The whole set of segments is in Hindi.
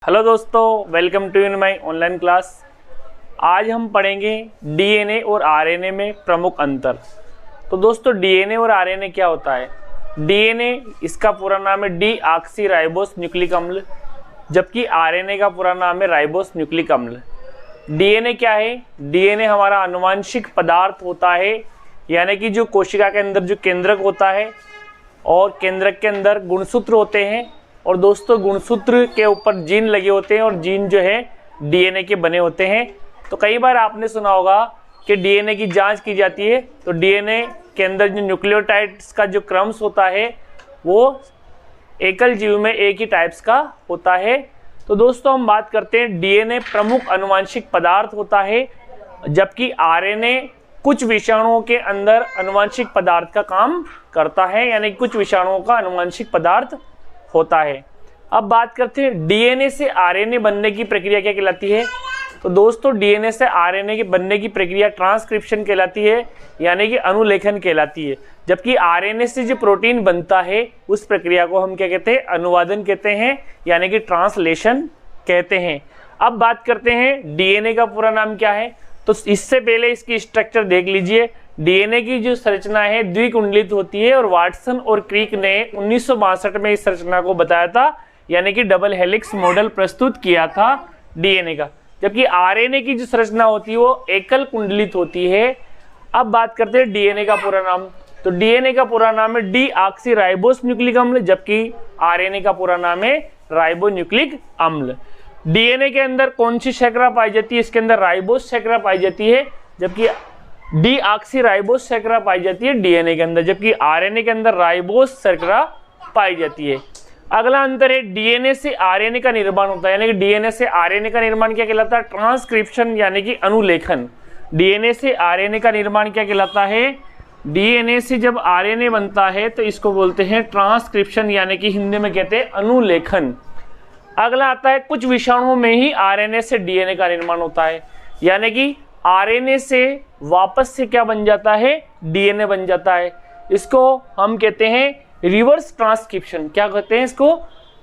हेलो दोस्तों, welcome to in my online class. आज हम पढ़ेंगे डीएनए और आरएनए में प्रमुख अंतर। तो दोस्तों, डीएनए और आरएनए क्या होता है? डीएनए इसका पूरा नाम है डीऑक्सी राइबोस न्यूक्लिक अम्ल, जबकि आरएनए का पूरा नाम है राइबोस न्यूक्लिक अम्ल। डीएनए क्या है? डीएनए हमारा आनुवंशिक पदार्थ होता है, यानी कि जो कोशिका के अंदर जो केंद्रक होता है और केंद्रक के अंदर गुणसूत्र होते हैं, और दोस्तों गुणसूत्र के ऊपर जीन लगे होते हैं और जीन जो है डीएनए के बने होते हैं। तो कई बार आपने सुना होगा कि डीएनए की जांच की जाती है, तो डीएनए के अंदर जो न्यूक्लियोटाइड्स का जो क्रम्स होता है वो एकल जीव में एक ही टाइप्स का होता है। तो दोस्तों हम बात करते हैं, डीएनए प्रमुख आनुवंशिक पदार्थ होता है, जबकि आरएनए कुछ विषाणुओं के अंदर आनुवंशिक पदार्थ का काम करता है, यानी कुछ विषाणुओं का आनुवंशिक पदार्थ होता है। अब बात करते हैं डीएनए से आरएनए बनने की प्रक्रिया क्या कहलाती है। तो दोस्तों डीएनए से आरएनए के बनने की प्रक्रिया ट्रांसक्रिप्शन कहलाती है, यानी कि अनुलेखन कहलाती है। जबकि आरएनए से जो प्रोटीन बनता है उस प्रक्रिया को हम क्या कहते हैं? अनुवादन कहते हैं, यानी कि ट्रांसलेशन कहते हैं। अब बात करते हैं डीएनए का पूरा नाम क्या है। तो इससे पहले इसकी स्ट्रक्चर देख लीजिए। डीएनए की जो संरचना है द्विकुंडलित होती है, और वाटसन और क्रिक ने 1962 में इस संरचना को बताया था, यानी कि डबल हेलिक्स मॉडल प्रस्तुत किया था डीएनए का। जबकि आरएनए की जो संरचना होती है वो एकल कुंडलित होती है। अब बात करते हैं डीएनए का पूरा नाम। तो डीएनए का पूरा नाम है डीऑक्सी राइबोस न्यूक्लिक अम्ल, जबकि आरएनए का पूरा नाम है राइबो न्यूक्लिक अम्ल। डीएनए के अंदर कौन सी शर्करा पाई जाती है? इसके अंदर राइबोस शर्करा पाई जाती है, जबकि डीऑक्सी राइबोस शर्करा पाई जाती है डीएनए के अंदर, जबकि आरएनए के अंदर राइबोस शर्करा पाई जाती है। अगला अंतर है डीएनए से आरएनए का निर्माण होता है, यानी कि डीएनए से आरएनए का निर्माण क्या कहलाता है? ट्रांसक्रिप्शन, यानी कि अनुलेखन। डीएनए से आरएनए का निर्माण क्या कहलाता है? डीएनए से जब आरएनए बनता है तो इसको बोलते हैं ट्रांसक्रिप्शन, यानी कि हिंदी में कहते हैं अनुलेखन। अगला आता है कुछ विषाणुओं में ही आरएनए से डीएनए का निर्माण होता है, यानी कि आरएनए से वापस से क्या बन जाता है? डीएनए बन जाता है। इसको हम कहते हैं रिवर्स ट्रांसक्रिप्शन। क्या कहते हैं इसको?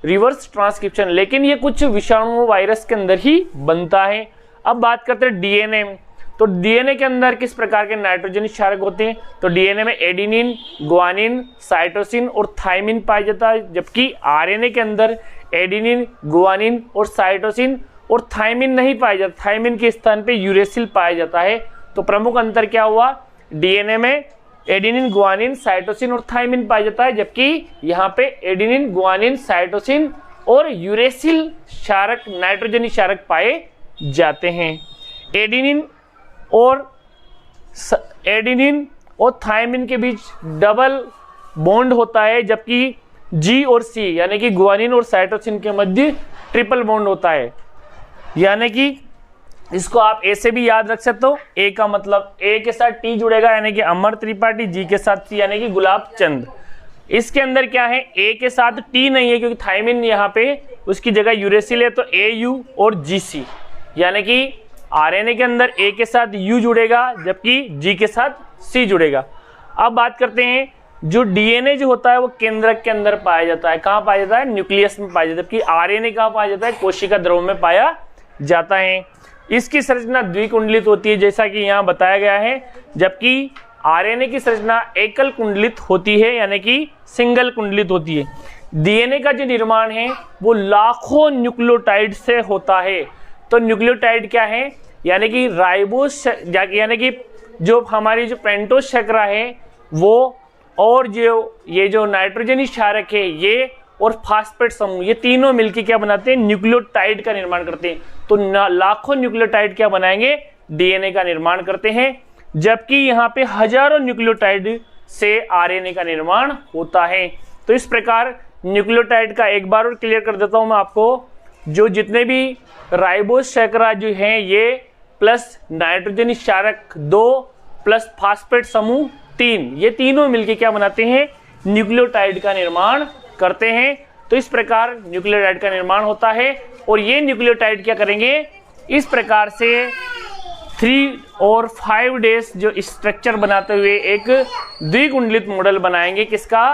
Reverse transcription. लेकिन ये कुछ विषाणु वायरस के अंदर ही बनता है। अब बात करते हैं डीएनए में। तो डीएनए के अंदर किस प्रकार के नाइट्रोजन क्षारक होते हैं? तो डीएनए में एडिनिन, ग्वानिन, साइटोसिन और थाइमिन पाया जाता है, जबकि आरएनए के अंदर एडिनिन, ग्वानिन और साइटोसिन और थाइमिन नहीं पाया जाता। थाइमिन के स्थान पे यूरेसिल पाया जाता है। तो प्रमुख अंतर क्या हुआ? डीएनए में एडिनिन, ग्वानिन, साइटोसिन और थाइमिन पाया जाता है, जबकि यहाँ पे एडिनिन, ग्वानिन, साइटोसिन और यूरेसिल क्षारक, नाइट्रोजनी क्षारक पाए जाते हैं। एडिनिन और थाइमिन के बीच डबल बॉन्ड होता है, जबकि जी और सी यानी कि ग्वानिन और साइटोसिन के मध्य ट्रिपल बॉन्ड होता है। यानी कि इसको आप ए से भी याद रख सकते हो। ए का मतलब ए के साथ टी जुड़ेगा, यानी कि अमर त्रिपाठी। जी के साथ सी, यानी कि गुलाब चंद। इसके अंदर क्या है? ए के साथ टी नहीं है, क्योंकि थाइमिन यहाँ पे उसकी जगह यूरेसिल है, तो ए यू और जी सी, यानी कि आरएनए के अंदर ए के साथ यू जुड़ेगा, जबकि जी के साथ सी जुड़ेगा। अब बात करते हैं, जो डीएनए जो होता है वो केंद्रक के अंदर पाया जाता है। कहाँ पाया जाता है? न्यूक्लियस में पाया जाता है। जबकि आरएनए कहाँ पाया जाता है? कोशिका द्रव में पाया जाता है। इसकी संरचना द्विकुंडलित होती है, जैसा कि यहाँ बताया गया है, जबकि आरएनए की संरचना एकल कुंडलित होती है, यानी कि सिंगल कुंडलित होती है। डीएनए का जो निर्माण है वो लाखों न्यूक्लियोटाइड से होता है। तो न्यूक्लियोटाइड क्या है? यानी कि राइबोस, यानी कि जो हमारी जो पेंटोस शर्करा है वो, और जो ये जो नाइट्रोजनी क्षारक है ये, और फास्फेट समूह, ये तीनों मिलकर क्या बनाते हैं? न्यूक्लियोटाइड का निर्माण करते हैं। तो लाखों न्यूक्लियोटाइड क्या बनाएंगे? डीएनए का निर्माण करते हैं, जबकि यहाँ पे हजारों न्यूक्लियोटाइड से आरएनए का निर्माण होता है। तो इस प्रकार न्यूक्लियोटाइड का एक बार और क्लियर कर देता हूँ मैं आपको। जो जितने भी राइबोस शर्करा जो हैं ये, प्लस नाइट्रोजनी क्षारक 2 प्लस फास्फेट समूह 3, ये तीनों मिलके क्या बनाते हैं? न्यूक्लियोटाइड का निर्माण करते हैं। तो इस प्रकार न्यूक्लियोटाइड का निर्माण होता है, और ये न्यूक्लियोटाइड क्या करेंगे? इस प्रकार से 3 और 5 डेज जो स्ट्रक्चर बनाते हुए एक द्विकुंडलित मॉडल बनाएंगे। किसका?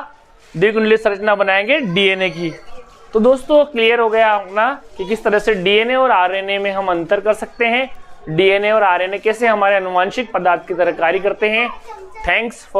द्विकुंडलित संरचना बनाएंगे डीएनए की। तो दोस्तों क्लियर हो गया अपना कि किस तरह से डीएनए और आरएनए में हम अंतर कर सकते हैं, डीएनए और आरएनए कैसे हमारे आनुवांशिक पदार्थ की तरह कार्य करते हैं। Thanks for